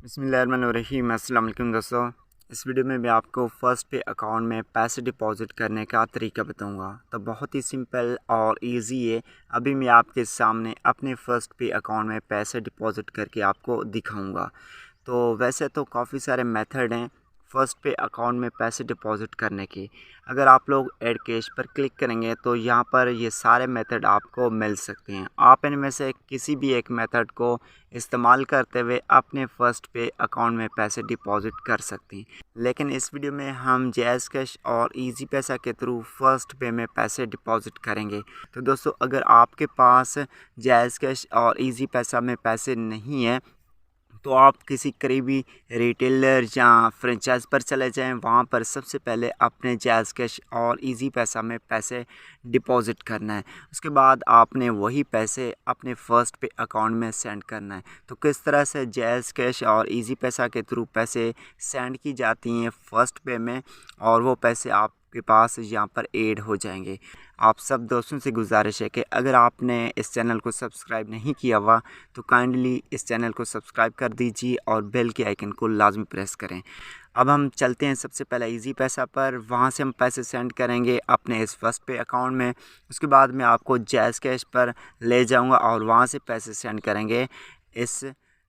बिस्मिल्लाहिर्रहमानिर्रहीम। अस्सलाम वालेकुम दोस्तों। इस वीडियो में मैं आपको फ़र्स्ट पे अकाउंट में पैसे डिपॉज़िट करने का तरीका बताऊंगा। तो बहुत ही सिंपल और इजी है। अभी मैं आपके सामने अपने फ़र्स्ट पे अकाउंट में पैसे डिपॉज़िट करके आपको दिखाऊंगा। तो वैसे तो काफ़ी सारे मेथड हैं फ़र्स्ट पे अकाउंट में पैसे डिपॉज़िट करने की। अगर आप लोग ऐड कैश पर क्लिक करेंगे तो यहाँ पर ये सारे मेथड आपको मिल सकते हैं। आप इनमें से किसी भी एक मेथड को इस्तेमाल करते हुए अपने फ़र्स्ट पे अकाउंट में पैसे डिपॉज़िट कर सकते हैं। लेकिन इस वीडियो में हम जैज़ कैश और इजी पैसा के थ्रू फ़र्स्ट पे में पैसे डिपॉज़िट करेंगे। तो दोस्तों, अगर आपके पास जैज़ कैश और इजी पैसा में पैसे नहीं है तो आप किसी करीबी रिटेलर या फ्रेंचाइज पर चले जाएं। वहां पर सबसे पहले अपने जैज़ कैश और इजी पैसा में पैसे डिपॉज़िट करना है। उसके बाद आपने वही पैसे अपने फ़र्स्ट पे अकाउंट में सेंड करना है। तो किस तरह से जैज़ कैश और इजी पैसा के थ्रू पैसे सेंड की जाती हैं फ़र्स्ट पे में, और वो पैसे आपके पास यहाँ पर ऐड हो जाएंगे। आप सब दोस्तों से गुजारिश है कि अगर आपने इस चैनल को सब्सक्राइब नहीं किया हुआ तो काइंडली इस चैनल को सब्सक्राइब कर दीजिए और बेल के आइकन को लाजमी प्रेस करें। अब हम चलते हैं सबसे पहले इजी पैसा पर। वहां से हम पैसे सेंड करेंगे अपने इस फर्स्ट पे अकाउंट में। उसके बाद मैं आपको जैज़ कैश पर ले जाऊंगा और वहां से पैसे सेंड करेंगे इस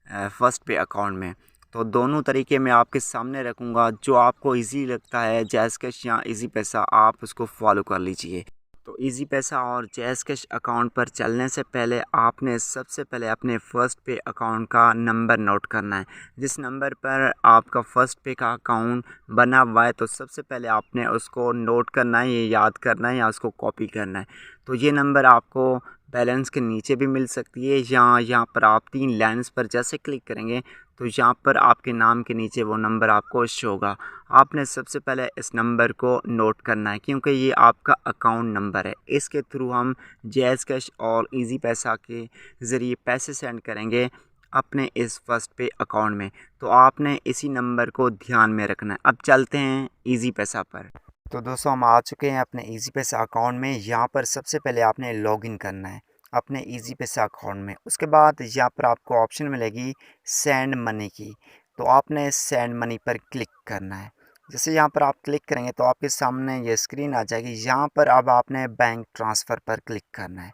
फर्स्ट पे अकाउंट में। तो दोनों तरीके मैं आपके सामने रखूँगा। जो आपको ईज़ी लगता है जैज़ कैश या इजी पैसा, आप उसको फॉलो कर लीजिए। तो इजी पैसा और जैज़ कैश अकाउंट पर चलने से पहले आपने सबसे पहले अपने फ़र्स्ट पे अकाउंट का नंबर नोट करना है। जिस नंबर पर आपका फ़र्स्ट पे का अकाउंट बना हुआ है तो सबसे पहले आपने उसको नोट करना है, ये याद करना है या उसको कॉपी करना है। तो ये नंबर आपको बैलेंस के नीचे भी मिल सकती है, या यहाँ पर आप 3 लाइन्स पर जैसे क्लिक करेंगे तो यहाँ पर आपके नाम के नीचे वो नंबर आपको शो होगा। आपने सबसे पहले इस नंबर को नोट करना है क्योंकि ये आपका अकाउंट नंबर है। इसके थ्रू हम जैज़ कैश और इजी पैसा के ज़रिए पैसे सेंड करेंगे अपने इस फर्स्ट पे अकाउंट में। तो आपने इसी नंबर को ध्यान में रखना है। अब चलते हैं इजी पैसा पर। तो दोस्तों, हम आ चुके हैं अपने इजी पैसा अकाउंट में। यहाँ पर सबसे पहले आपने लॉगिन करना है अपने इजी पैसा अकाउंट में। उसके बाद यहाँ पर आपको ऑप्शन मिलेगी सेंड मनी की। तो आपने सेंड मनी पर क्लिक करना है। जैसे यहाँ पर आप क्लिक करेंगे तो आपके सामने ये स्क्रीन आ जाएगी। यहाँ पर अब आपने बैंक ट्रांसफ़र पर क्लिक करना है।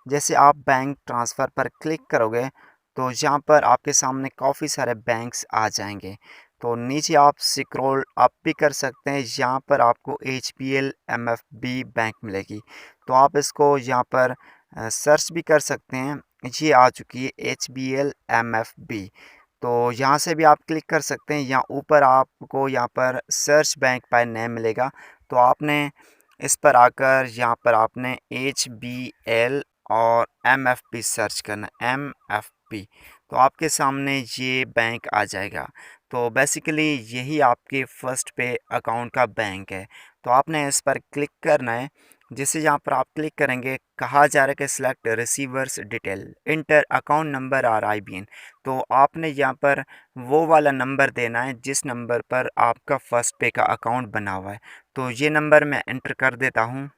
जैसे आप बैंक ट्रांसफ़र पर क्लिक करोगे तो यहाँ पर आपके सामने काफ़ी सारे बैंक्स आ जाएंगे। तो नीचे आप स्क्रॉल अप भी कर सकते हैं। यहाँ पर आपको HBL MFB बैंक मिलेगी। तो आप इसको यहाँ पर सर्च भी कर सकते हैं। ये आ चुकी है HBL MFB। तो यहाँ से भी आप क्लिक कर सकते हैं। यहाँ ऊपर आपको यहाँ पर सर्च बैंक बाय नेम मिलेगा। तो आपने इस पर आकर यहाँ पर आपने HBL और MFB सर्च करना, MFB। तो आपके सामने ये बैंक आ जाएगा। तो बेसिकली यही आपके फ़र्स्ट पे अकाउंट का बैंक है। तो आपने इस पर क्लिक करना है। जैसे यहाँ पर आप क्लिक करेंगे, कहा जा रहा है कि select receivers detail, enter account number और IBN। तो आपने यहाँ पर वो वाला नंबर देना है जिस नंबर पर आपका फ़र्स्ट पे का अकाउंट बना हुआ है। तो ये नंबर मैं एंटर कर देता हूँ।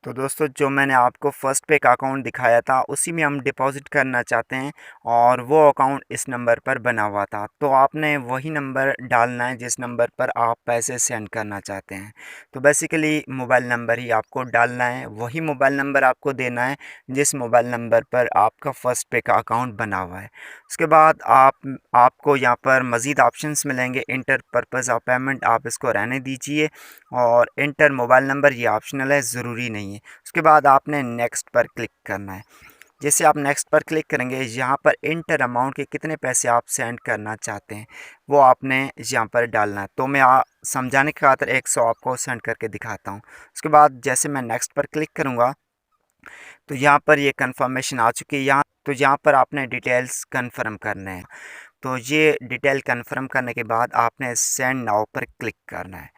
तो दोस्तों, जो मैंने आपको फ़र्स्ट पे का अकाउंट दिखाया था उसी में हम डिपॉज़िट करना चाहते हैं और वो अकाउंट इस नंबर पर बना हुआ था। तो आपने वही नंबर डालना है जिस नंबर पर आप पैसे सेंड करना चाहते हैं। तो बेसिकली मोबाइल नंबर ही आपको डालना है, वही मोबाइल नंबर आपको देना है जिस मोबाइल नंबर पर आपका फ़र्स्ट पे का अकाउंट बना हुआ है। उसके बाद आपको यहाँ पर मज़ीद ऑप्शंस मिलेंगे। इंटर पर्पज़ ऑफ पेमेंट, आप इसको रहने दीजिए, और इंटर मोबाइल नंबर ये ऑप्शनल है, ज़रूरी नहीं है। उसके बाद आपने नेक्स्ट पर क्लिक करना है। जैसे आप नेक्स्ट पर क्लिक करेंगे, यहाँ पर इंटर अमाउंट के कितने पैसे आप सेंड करना चाहते हैं वो आपने यहाँ पर डालना है। तो मैं समझाने की खातिर 100 आपको सेंड करके दिखाता हूँ। उसके बाद जैसे मैं नेक्स्ट पर क्लिक करूँगा तो यहाँ पर ये कंफर्मेशन आ चुकी है। यहाँ पर आपने डिटेल्स कंफर्म करने हैं। तो ये डिटेल कंफर्म करने के बाद आपने सेंड नाउ पर क्लिक करना है।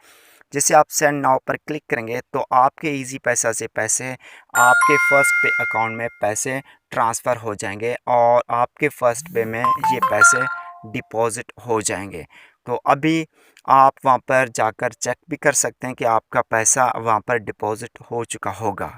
जैसे आप सेंड नाउ पर क्लिक करेंगे तो आपके इजी पैसा से पैसे आपके फ़र्स्ट पे अकाउंट में पैसे ट्रांसफ़र हो जाएंगे और आपके फ़र्स्ट पे में ये पैसे डिपॉज़िट हो जाएंगे। तो अभी आप वहां पर जाकर चेक भी कर सकते हैं कि आपका पैसा वहां पर डिपॉज़िट हो चुका होगा।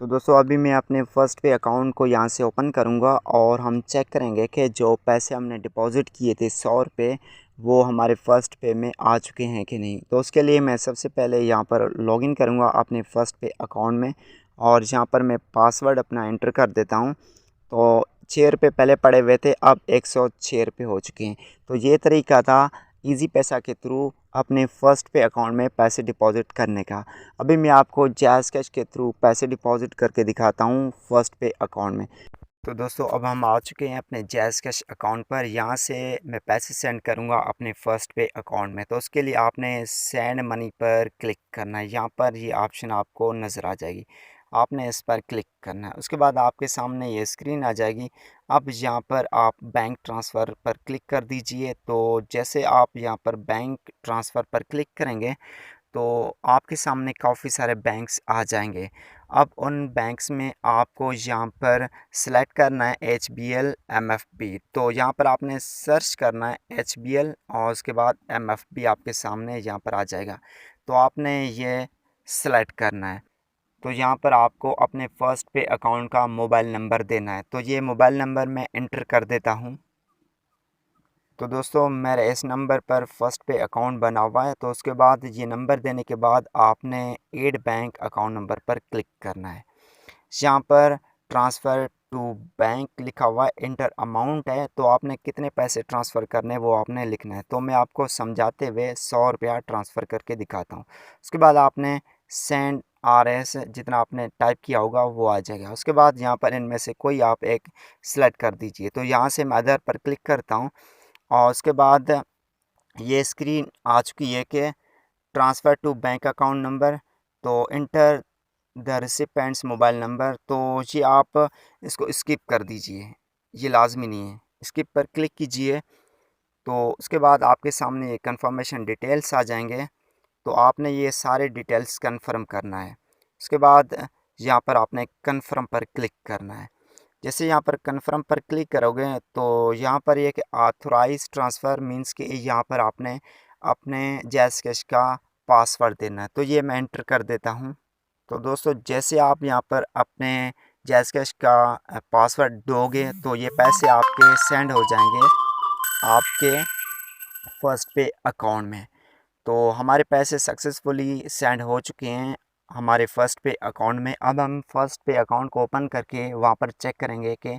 तो दोस्तों अभी मैं अपने फ़र्स्ट पे अकाउंट को यहाँ से ओपन करूँगा और हम चेक करेंगे कि जो पैसे हमने डिपॉज़िट किए थे 100 रुपये वो हमारे फ़र्स्ट पे में आ चुके हैं कि नहीं। तो उसके लिए मैं सबसे पहले यहाँ पर लॉगिन करूँगा अपने फ़र्स्ट पे अकाउंट में और यहाँ पर मैं पासवर्ड अपना एंटर कर देता हूँ। तो 6 रुपये पहले पड़े हुए थे, अब 106 रुपये हो चुके हैं। तो ये तरीका था ईज़ी पैसा के थ्रू अपने फ़र्स्ट पे अकाउंट में पैसे डिपॉज़िट करने का। अभी मैं आपको जैज़ कैश के थ्रू पैसे डिपॉज़िट करके दिखाता हूँ फ़र्स्ट पे अकाउंट में। तो दोस्तों अब हम आ चुके हैं अपने जैज़ कैश अकाउंट पर। यहाँ से मैं पैसे सेंड करूँगा अपने फ़र्स्ट पे अकाउंट में। तो उसके लिए आपने सेंड मनी पर क्लिक करना है। यहाँ पर ये ऑप्शन आपको नज़र आ जाएगी, आपने इस पर क्लिक करना है। उसके बाद आपके सामने ये स्क्रीन आ जाएगी। अब यहाँ पर आप बैंक ट्रांसफ़र पर क्लिक कर दीजिए। तो जैसे आप यहाँ पर बैंक ट्रांसफ़र पर क्लिक करेंगे तो आपके सामने काफ़ी सारे बैंक्स आ जाएंगे। अब उन बैंक्स में आपको यहाँ पर सेलेक्ट करना है HBL MFB। तो यहाँ पर आपने सर्च करना है HBL और उसके बाद MFB आपके सामने यहाँ पर आ जाएगा। तो आपने ये सेलेक्ट करना है। तो यहाँ पर आपको अपने फ़र्स्ट पे अकाउंट का मोबाइल नंबर देना है। तो ये मोबाइल नंबर मैं एंटर कर देता हूँ। तो दोस्तों मेरे इस नंबर पर फ़र्स्ट पे अकाउंट बना हुआ है। तो उसके बाद ये नंबर देने के बाद आपने ऐड बैंक अकाउंट नंबर पर क्लिक करना है। यहाँ पर ट्रांसफ़र टू बैंक लिखा हुआ है, इंटर अमाउंट है। तो आपने कितने पैसे ट्रांसफ़र करने हैं वो आपने लिखना है। तो मैं आपको समझाते हुए 100 रुपया ट्रांसफ़र करके दिखाता हूँ। उसके बाद आपने सेंड RS जितना आपने टाइप किया होगा वो आ जाएगा। उसके बाद यहाँ पर इनमें से कोई आप एक सिलेक्ट कर दीजिए। तो यहाँ से मैं अदर पर क्लिक करता हूँ और उसके बाद ये स्क्रीन आ चुकी है कि transfer to bank account number. तो enter the recipient's mobile number. तो ये आप इसको स्किप कर दीजिए, ये लाजमी नहीं है। स्किप पर क्लिक कीजिए। तो उसके बाद आपके सामने ये कंफर्मेशन डिटेल्स आ जाएंगे। तो आपने ये सारे डिटेल्स कंफर्म करना है। उसके बाद यहाँ पर आपने कंफर्म पर क्लिक करना है। जैसे यहाँ पर कन्फर्म पर क्लिक करोगे तो यहाँ पर ये कि ऑथराइज ट्रांसफ़र मींस कि यहाँ पर आपने अपने जैज़ कैश का पासवर्ड देना है। तो ये मैं एंटर कर देता हूँ। तो दोस्तों जैसे आप यहाँ पर अपने जैज़ कैश का पासवर्ड दोगे तो ये पैसे आपके सेंड हो जाएंगे आपके फ़र्स्ट पे अकाउंट में। तो हमारे पैसे सक्सेसफुली सेंड हो चुके हैं हमारे फ़र्स्ट पे अकाउंट में। अब हम फ़र्स्ट पे अकाउंट को ओपन करके वहाँ पर चेक करेंगे कि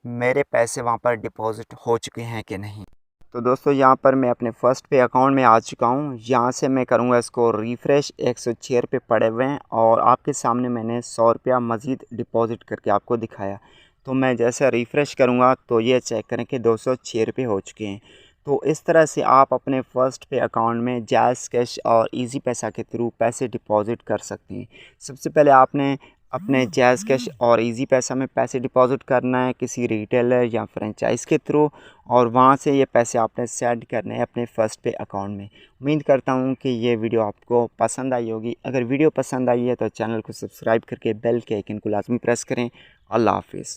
मेरे पैसे वहाँ पर डिपॉज़िट हो चुके हैं कि नहीं। तो दोस्तों यहाँ पर मैं अपने फ़र्स्ट पे अकाउंट में आ चुका हूँ। यहाँ से मैं करूँगा इसको रिफ़्रेश। 106 रुपये पड़े हुए हैं और आपके सामने मैंने 100 रुपया मज़ीद डिपॉज़िट करके आपको दिखाया। तो मैं जैसे रिफ़्रेश करूँगा तो ये चेक करें कि 206 रुपये हो चुके हैं। तो इस तरह से आप अपने फ़र्स्ट पे अकाउंट में जैज़ कैश और इजी पैसा के थ्रू पैसे डिपॉज़िट कर सकते हैं। सबसे पहले आपने अपने जैज़ कैश और इजी पैसा में पैसे डिपॉज़िट करना है किसी रिटेलर या फ्रेंचाइज़ के थ्रू और वहाँ से ये पैसे आपने सेंड करने हैं अपने फ़र्स्ट पे अकाउंट में। उम्मीद करता हूँ कि ये वीडियो आपको पसंद आई होगी। अगर वीडियो पसंद आई है तो चैनल को सब्सक्राइब करके बेल के आइकन को लाजमी प्रेस करें। अल्लाह हाफ़िज़।